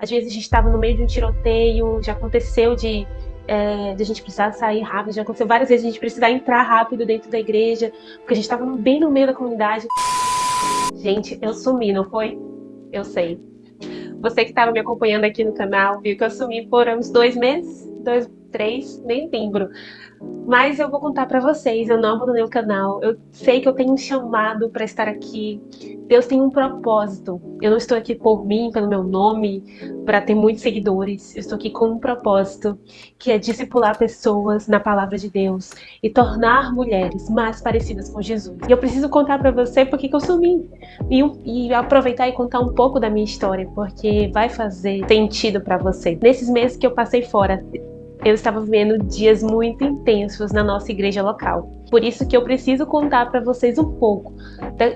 Às vezes a gente estava no meio de um tiroteio, já aconteceu de a gente precisar sair rápido, já aconteceu várias vezes a gente precisar entrar rápido dentro da igreja, porque a gente estava bem no meio da comunidade. Gente, eu sumi, não foi? Eu sei. Você que estava me acompanhando aqui no canal, viu que eu sumi por uns 2 meses, 2, 3, nem lembro. Mas eu vou contar pra vocês, eu não abandonei o canal, eu sei que eu tenho um chamado pra estar aqui. Deus tem um propósito. Eu não estou aqui por mim, pelo meu nome, pra ter muitos seguidores. Eu estou aqui com um propósito, que é discipular pessoas na palavra de Deus e tornar mulheres mais parecidas com Jesus. E eu preciso contar pra você por que eu sumi e aproveitar e contar um pouco da minha história, porque vai fazer sentido pra você. Nesses meses que eu passei fora, eu estava vivendo dias muito intensos na nossa igreja local. Por isso que eu preciso contar para vocês um pouco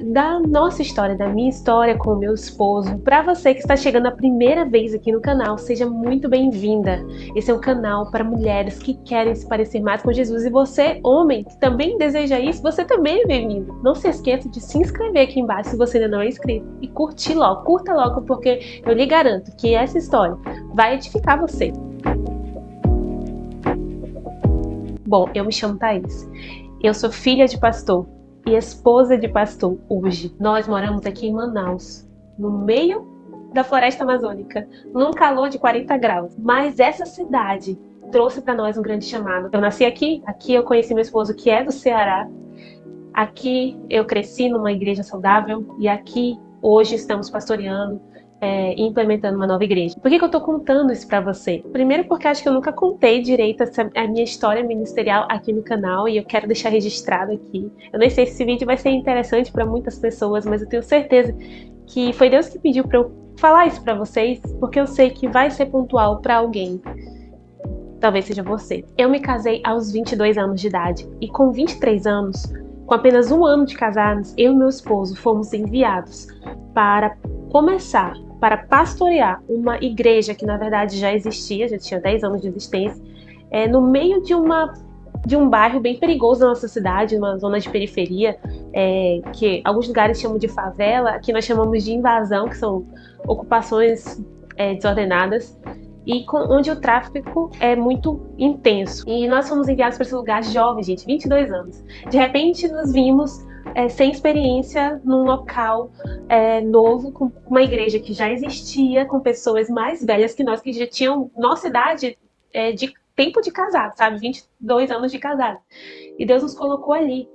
da nossa história, da minha história com o meu esposo. Para você que está chegando a primeira vez aqui no canal, seja muito bem-vinda. Esse é um canal para mulheres que querem se parecer mais com Jesus. E você, homem, que também deseja isso, você também é bem-vindo. Não se esqueça de se inscrever aqui embaixo se você ainda não é inscrito. E curtir logo, curta logo, porque eu lhe garanto que essa história vai edificar você. Bom, eu me chamo Thaís. Eu sou filha de pastor e esposa de pastor hoje. Nós moramos aqui em Manaus, no meio da floresta amazônica, num calor de 40 graus. Mas essa cidade trouxe para nós um grande chamado. Eu nasci aqui eu conheci meu esposo que é do Ceará. Aqui eu cresci numa igreja saudável e aqui hoje estamos pastoreando e implementando uma nova igreja. Por que eu tô contando isso pra você? Primeiro porque acho que eu nunca contei direito a minha história ministerial aqui no canal e eu quero deixar registrado aqui. Eu nem sei se esse vídeo vai ser interessante para muitas pessoas, mas eu tenho certeza que foi Deus que pediu para eu falar isso para vocês, porque eu sei que vai ser pontual para alguém. Talvez seja você. Eu me casei aos 22 anos de idade e com 23 anos, com apenas 1 ano de casados, eu e meu esposo fomos enviados para começar para pastorear uma igreja que na verdade já existia, já tinha 10 anos de existência, no meio de um bairro bem perigoso da nossa cidade, uma zona de periferia, que alguns lugares chamam de favela, aqui nós chamamos de invasão, que são ocupações desordenadas, e onde o tráfico é muito intenso. E nós fomos enviados para esse lugar jovens, gente, 22 anos. De repente nos vimos sem experiência num local novo, com uma igreja que já existia, com pessoas mais velhas que nós, que já tinham nossa idade de tempo de casado, sabe? 22 anos de casado. E Deus nos colocou ali.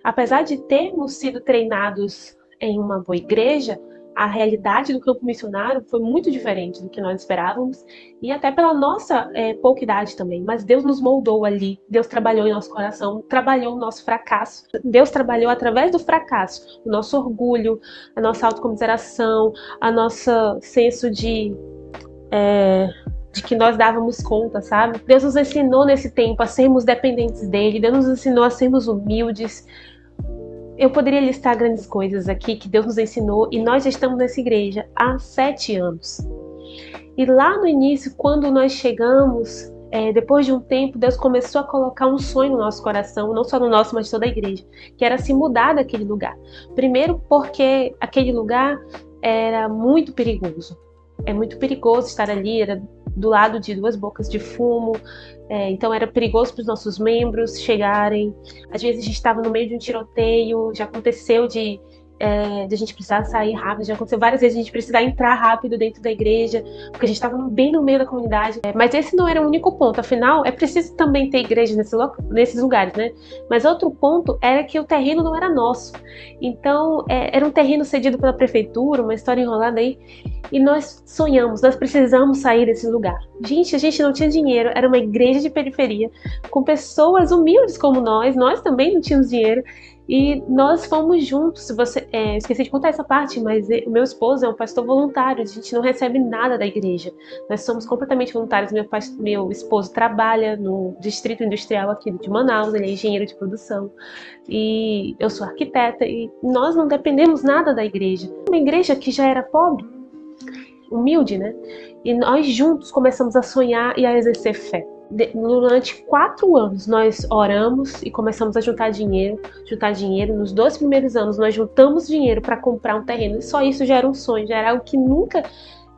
Apesar de termos sido treinados em uma boa igreja, a realidade do campo missionário foi muito diferente do que nós esperávamos, e até pela nossa pouca idade também. Mas Deus nos moldou ali, Deus trabalhou em nosso coração, trabalhou o nosso fracasso. Deus trabalhou através do fracasso, o nosso orgulho, a nossa autocomiseração, a nosso senso de que nós dávamos conta, sabe? Deus nos ensinou nesse tempo a sermos dependentes dele, Deus nos ensinou a sermos humildes. Eu poderia listar grandes coisas aqui que Deus nos ensinou, e nós já estamos nessa igreja há 7 anos. E lá no início, quando nós chegamos, depois de um tempo, Deus começou a colocar um sonho no nosso coração, não só no nosso, mas de toda a igreja, que era se mudar daquele lugar. Primeiro porque aquele lugar era muito perigoso. É muito perigoso estar ali, era do lado de 2 bocas de fumo, então era perigoso para os nossos membros chegarem. Às vezes a gente estava no meio de um tiroteio, já aconteceu de a gente precisar sair rápido, já aconteceu várias vezes a gente precisar entrar rápido dentro da igreja, porque a gente estava bem no meio da comunidade. Mas esse não era o único ponto, afinal é preciso também ter igreja nesses lugares, né? Mas outro ponto era que o terreno não era nosso, então era um terreno cedido pela prefeitura, uma história enrolada aí, e nós sonhamos, nós precisamos sair desse lugar. Gente, a gente não tinha dinheiro, era uma igreja de periferia, com pessoas humildes como nós também não tínhamos dinheiro, e nós fomos juntos. Esqueci de contar essa parte, mas o meu esposo é um pastor voluntário, a gente não recebe nada da igreja, nós somos completamente voluntários. Meu esposo trabalha no distrito industrial aqui de Manaus, ele é engenheiro de produção, e eu sou arquiteta, e nós não dependemos nada da igreja. Uma igreja que já era pobre, humilde, né? E nós juntos começamos a sonhar e a exercer fé. Durante 4 anos nós oramos e começamos a juntar dinheiro. Nos 2 primeiros anos nós juntamos dinheiro para comprar um terreno, e só isso já era um sonho, já era algo que nunca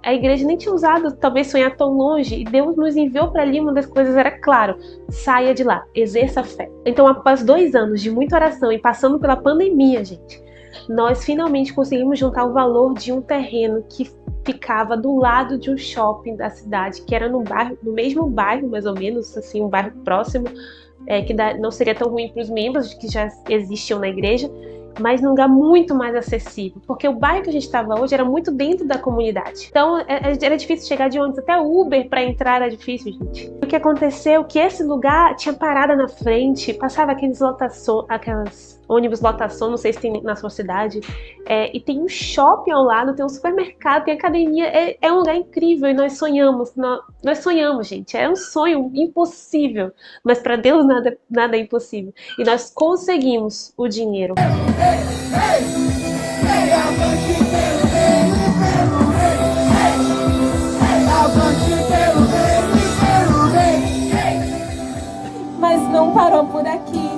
A igreja nem tinha usado, talvez, sonhar tão longe, e Deus nos enviou para ali. Uma das coisas era, claro, saia de lá, exerça a fé. Então, após 2 anos de muita oração e passando pela pandemia, gente, nós finalmente conseguimos juntar o valor de um terreno que ficava do lado de um shopping da cidade, que era no mesmo bairro, mais ou menos, assim, um bairro próximo, que não seria tão ruim para os membros que já existiam na igreja, mas num lugar muito mais acessível, porque o bairro que a gente estava hoje era muito dentro da comunidade. Então era difícil chegar de ônibus, até o Uber para entrar era difícil, gente. O que aconteceu é que esse lugar tinha parada na frente, passava aquelas ônibus lotação, não sei se tem na sua cidade, e tem um shopping ao lado, tem um supermercado, tem academia, é um lugar incrível, e nós sonhamos, gente, é um sonho impossível, mas para Deus nada é impossível, e nós conseguimos o dinheiro. Mas não parou por aqui,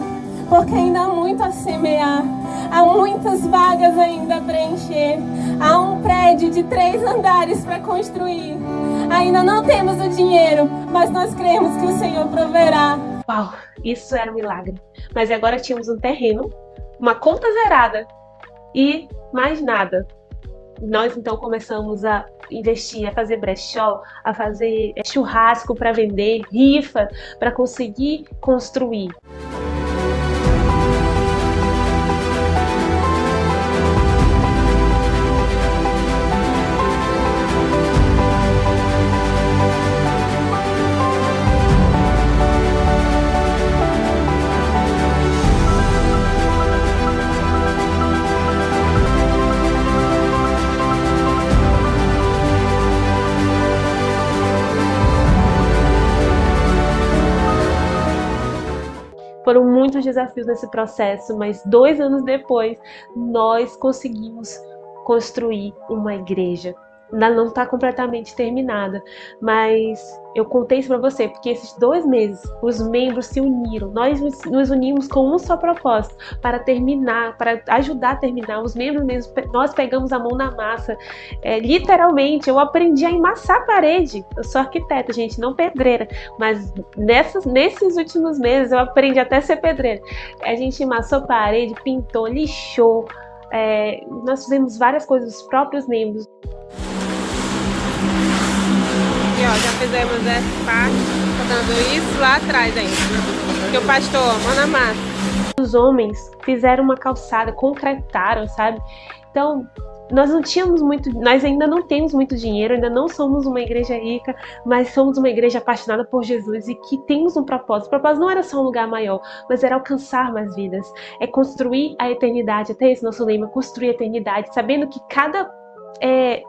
porque ainda há muito a semear, há muitas vagas ainda a preencher, há um prédio de 3 andares para construir. Ainda não temos o dinheiro, mas nós cremos que o Senhor proverá. Uau, isso era um milagre. Mas agora tínhamos um terreno, uma conta zerada e mais nada. Nós então começamos a investir, a fazer brechó, a fazer churrasco para vender, rifa, para conseguir construir. Foram muitos desafios nesse processo, mas 2 anos depois, nós conseguimos construir uma igreja. Ainda não está completamente terminada, mas eu contei isso para você, porque esses 2 meses, os membros se uniram, nós nos unimos com um só propósito, para terminar, para ajudar a terminar. Os membros mesmo, nós pegamos a mão na massa, literalmente, eu aprendi a emassar a parede. Eu sou arquiteta, gente, não pedreira, mas nesses últimos meses eu aprendi até a ser pedreira. A gente emassou a parede, pintou, lixou, nós fizemos várias coisas, os próprios membros. Aqui, ó, já fizemos essa parte, faltando isso lá atrás ainda, que o pastor, mão na massa. Os homens fizeram uma calçada, concretaram, sabe? Então, nós ainda não temos muito dinheiro, ainda não somos uma igreja rica, mas somos uma igreja apaixonada por Jesus e que temos um propósito. O propósito não era só um lugar maior, mas era alcançar mais vidas, é construir a eternidade. Até esse nosso lema, construir a eternidade, sabendo que cada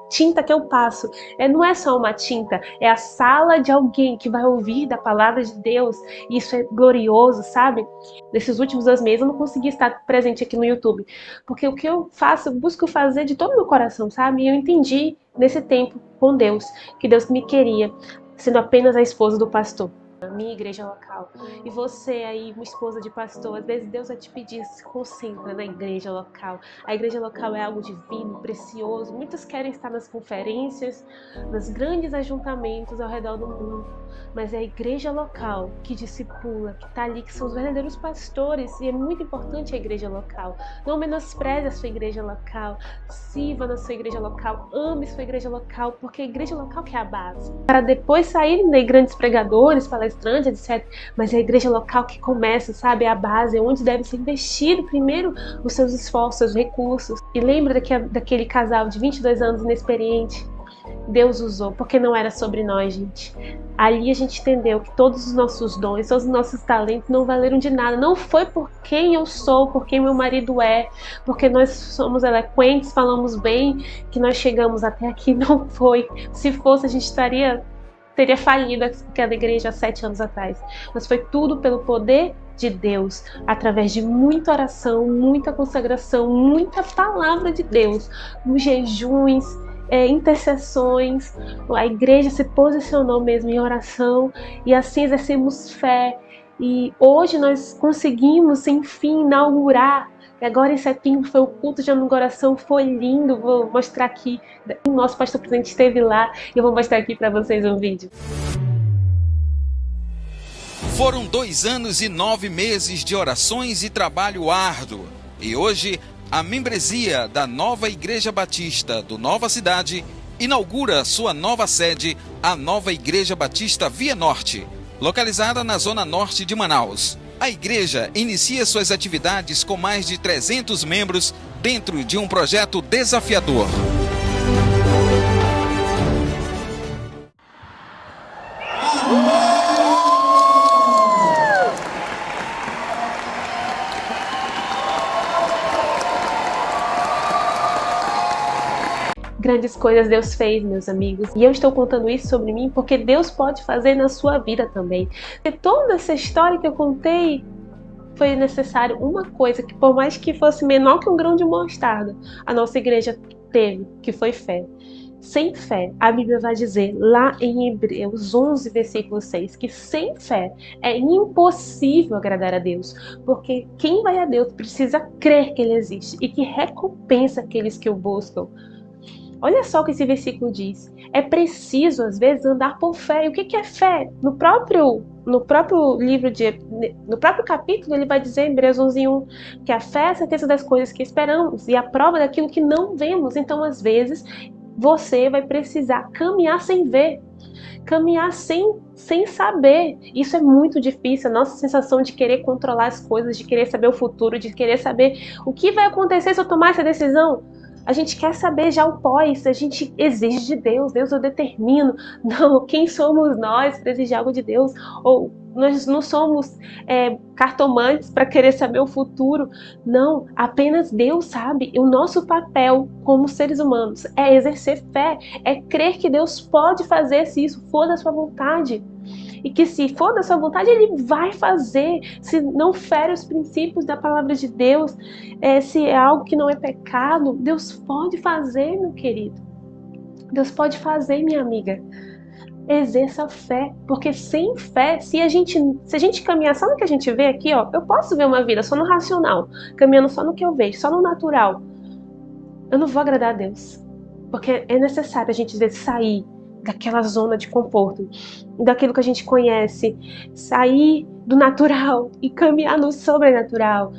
tinta que eu passo não é só uma tinta, é a sala de alguém que vai ouvir da palavra de Deus, e isso é glorioso, sabe? Nesses últimos 2 meses eu não consegui estar presente aqui no YouTube, porque o que eu faço, eu busco fazer de todo o meu coração, sabe? E eu entendi nesse tempo com Deus, que Deus me queria, sendo apenas a esposa do pastor. A minha igreja local. E você aí, uma esposa de pastor, às vezes Deus vai te pedir, se concentra na igreja local. A igreja local é algo divino, precioso. Muitos querem estar nas conferências, nos grandes ajuntamentos ao redor do mundo. Mas é a igreja local que discipula, que está ali, que são os verdadeiros pastores. E é muito importante a igreja local. Não menospreze a sua igreja local. Sirva na sua igreja local. Ame sua igreja local, porque a igreja local que é a base. Para depois saírem daí grandes pregadores, palestrantes, etc. Mas é a igreja local que começa, sabe? É a base, é onde deve ser investido primeiro os seus esforços, os recursos. E lembra daquele casal de 22 anos inexperiente? Deus usou, porque não era sobre nós, gente. Ali a gente entendeu que todos os nossos dons, todos os nossos talentos não valeram de nada. Não foi por quem eu sou, por quem meu marido é, porque nós somos eloquentes, falamos bem, que nós chegamos até aqui. Não foi. Se fosse, a gente teria falido aquela igreja há 7 anos atrás. Mas foi tudo pelo poder de Deus, através de muita oração, muita consagração, muita palavra de Deus, nos jejuns, intercessões. A igreja se posicionou mesmo em oração e assim exercemos fé. E hoje nós conseguimos, enfim, inaugurar E agora em setembro foi o culto de oração, foi lindo. Vou mostrar aqui. O nosso pastor presidente esteve lá e eu vou mostrar aqui para vocês um vídeo. Foram 2 anos e 9 meses de orações e trabalho árduo. E hoje, a membresia da Nova Igreja Batista do Nova Cidade inaugura sua nova sede, a Nova Igreja Batista Via Norte, localizada na zona norte de Manaus. A igreja inicia suas atividades com mais de 300 membros dentro de um projeto desafiador. Grandes coisas Deus fez, meus amigos. E eu estou contando isso sobre mim porque Deus pode fazer na sua vida também. E toda essa história que eu contei, foi necessário uma coisa que, por mais que fosse menor que um grão de mostarda, a nossa igreja teve, que foi fé. Sem fé, a Bíblia vai dizer lá em Hebreus 11, versículo 6, que sem fé é impossível agradar a Deus, porque quem vai a Deus precisa crer que Ele existe e que recompensa aqueles que o buscam. Olha só o que esse versículo diz. É preciso, às vezes, andar por fé. E o que é fé? No próprio capítulo, ele vai dizer em Hebreus 11:1 que a fé é a certeza das coisas que esperamos e a prova daquilo que não vemos. Então, às vezes, você vai precisar caminhar sem ver. Caminhar sem saber. Isso é muito difícil. A nossa sensação de querer controlar as coisas, de querer saber o futuro, de querer saber o que vai acontecer se eu tomar essa decisão. A gente quer saber já o pós, a gente exige de Deus, Deus eu determino. Não, quem somos nós para exigir algo de Deus? Ou nós não somos cartomantes para querer saber o futuro. Não, apenas Deus sabe. E o nosso papel como seres humanos é exercer fé, é crer que Deus pode fazer se isso for da sua vontade. E que se for da sua vontade, Ele vai fazer. Se não fere os princípios da palavra de Deus, se é algo que não é pecado, Deus pode fazer, meu querido. Deus pode fazer, minha amiga. Exerça fé, porque sem fé, se a gente caminhar só no que a gente vê aqui, ó, eu posso ver uma vida só no racional, caminhando só no que eu vejo, só no natural. Eu não vou agradar a Deus, porque é necessário a gente às vezes sair daquela zona de conforto, daquilo que a gente conhece, sair do natural e caminhar no sobrenatural,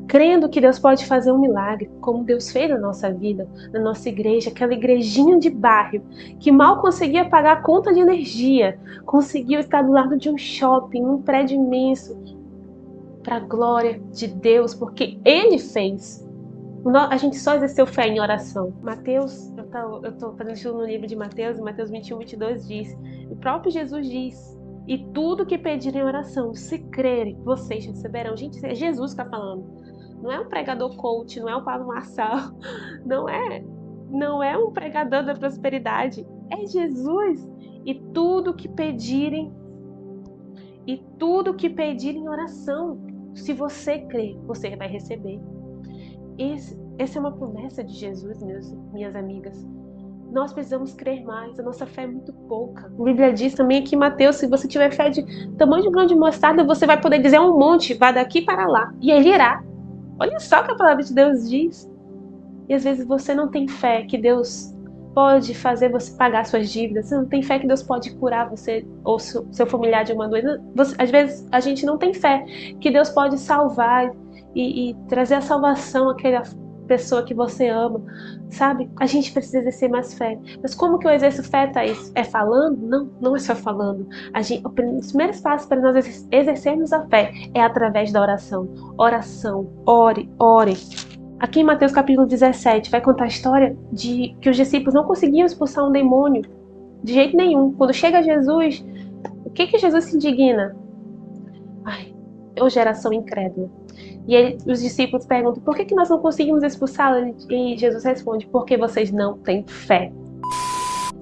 crendo que Deus pode fazer um milagre, como Deus fez na nossa vida, na nossa igreja, aquela igrejinha de bairro, que mal conseguia pagar a conta de energia, conseguiu estar do lado de um shopping, um prédio imenso, para a glória de Deus, porque Ele fez. A gente só exerceu fé em oração. Mateus, eu estou fazendo estudo no livro de Mateus, e Mateus 21:22 diz, o próprio Jesus diz, e tudo que pedirem em oração, se crerem, vocês receberão. Gente, é Jesus que está falando. Não é um pregador coach, não é o Paulo Marçal, não é um pregador da prosperidade, é Jesus. E tudo que pedirem em oração, se você crer, você vai receber. Essa é uma promessa de Jesus, minhas amigas. Nós precisamos crer mais, a nossa fé é muito pouca. A Bíblia diz também aqui em Mateus, se você tiver fé de tamanho de um grão de mostarda, você vai poder dizer a um monte, vá daqui para lá, e ele irá. Olha só o que a palavra de Deus diz. E às vezes você não tem fé que Deus pode fazer você pagar suas dívidas, você não tem fé que Deus pode curar você ou seu familiar de uma doença. Às vezes a gente não tem fé que Deus pode salvar e trazer a salvação àquela pessoa que você ama, sabe? A gente precisa exercer mais fé. Mas como que eu exerço fé, Thaís? É falando? Não é só falando. Os primeiros passos para nós exercermos a fé é através da oração. Oração, ore. Aqui em Mateus capítulo 17 vai contar a história de que os discípulos não conseguiam expulsar um demônio de jeito nenhum. Quando chega Jesus, o que Jesus se indigna? Ô geração incrédula. E os discípulos perguntam, por que nós não conseguimos expulsá-lo? E Jesus responde, porque vocês não têm fé.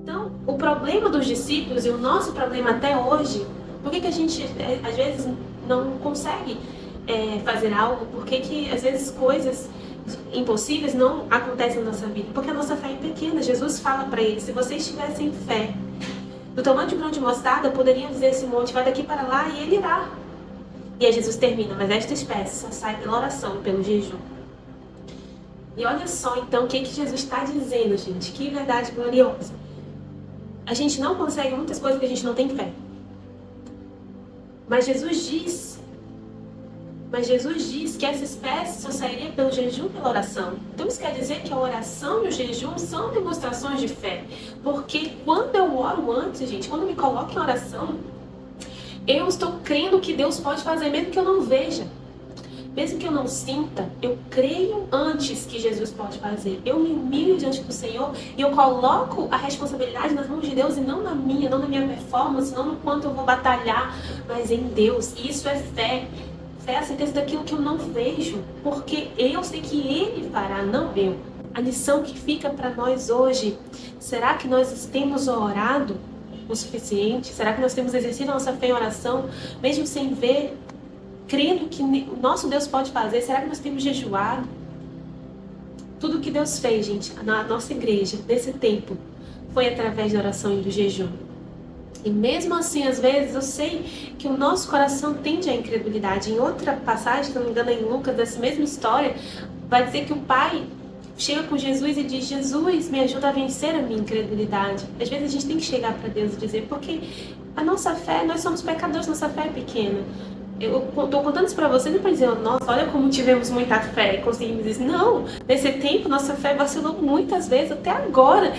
Então, o problema dos discípulos e o nosso problema até hoje, por que a gente às vezes não consegue fazer algo? Por que às vezes coisas impossíveis não acontecem na nossa vida? Porque a nossa fé é pequena. Jesus fala para eles, se vocês tivessem fé do tamanho de um grão de mostarda, poderiam dizer esse monte, vai daqui para lá, e ele irá. E aí Jesus termina, mas esta espécie só sai pela oração e pelo jejum. E olha só, então, o que Jesus está dizendo, gente. Que verdade gloriosa. A gente não consegue muitas coisas porque a gente não tem fé. Mas Jesus diz que essa espécie só sairia pelo jejum e pela oração. Então isso quer dizer que a oração e o jejum são demonstrações de fé. Porque quando eu oro antes, gente, quando eu me coloco em oração, eu estou crendo que Deus pode fazer, mesmo que eu não veja. Mesmo que eu não sinta, eu creio antes que Jesus pode fazer. Eu me humilho diante do Senhor e eu coloco a responsabilidade nas mãos de Deus e não na minha performance, não no quanto eu vou batalhar, mas em Deus. Isso é fé. Fé é a certeza daquilo que eu não vejo, porque eu sei que Ele fará, não eu. A lição que fica para nós hoje, será que nós temos orado o suficiente? Será que nós temos exercido a nossa fé em oração, mesmo sem ver, crendo que o nosso Deus pode fazer? Será que nós temos jejuado? Tudo que Deus fez, gente, na nossa igreja, nesse tempo, foi através da oração e do jejum. E mesmo assim, às vezes, eu sei que o nosso coração tende à incredulidade. Em outra passagem, se não me engano, em Lucas, dessa mesma história, vai dizer que o pai chega com Jesus e diz: Jesus, me ajuda a vencer a minha incredulidade. Às vezes a gente tem que chegar para Deus e dizer, porque a nossa fé, nós somos pecadores, nossa fé é pequena. Eu estou contando isso para vocês, não para dizer, nossa, olha como tivemos muita fé e conseguimos isso. Não, nesse tempo nossa fé vacilou muitas vezes, até agora,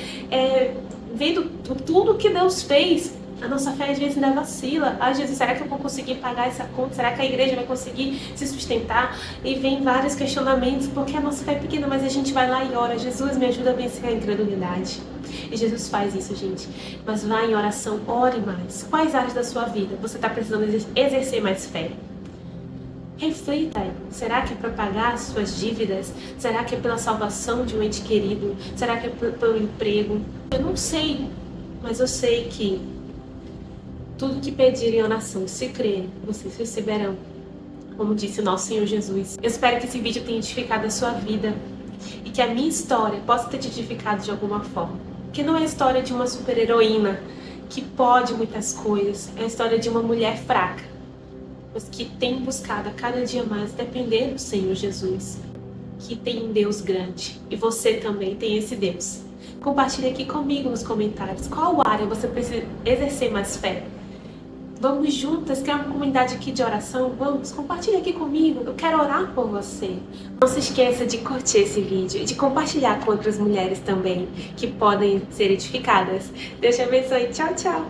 vendo tudo que Deus fez. A nossa fé às vezes ainda vacila. Jesus, será que eu vou conseguir pagar essa conta? Será que a igreja vai conseguir se sustentar? E vem vários questionamentos, porque a nossa fé é pequena, mas a gente vai lá e ora: Jesus, me ajuda a vencer a incredulidade. E Jesus faz isso, gente. Mas vá em oração, ore mais. Quais áreas da sua vida você está precisando exercer mais fé? Reflita aí. Será que é para pagar as suas dívidas? Será que é pela salvação de um ente querido? Será que é pelo emprego? Eu não sei, mas eu sei que tudo que pedirem em oração, se crerem, vocês receberão, como disse o nosso Senhor Jesus. Eu espero que esse vídeo tenha edificado a sua vida e que a minha história possa ter te edificado de alguma forma. Que não é a história de uma super-heroína que pode muitas coisas, é a história de uma mulher fraca, mas que tem buscado a cada dia mais depender do Senhor Jesus, que tem um Deus grande, e você também tem esse Deus. Compartilhe aqui comigo nos comentários qual área você precisa exercer mais fé. Vamos juntas, que é uma comunidade aqui de oração. Vamos, compartilha aqui comigo. Eu quero orar por você. Não se esqueça de curtir esse vídeo e de compartilhar com outras mulheres também, que podem ser edificadas. Deus te abençoe. Tchau, tchau.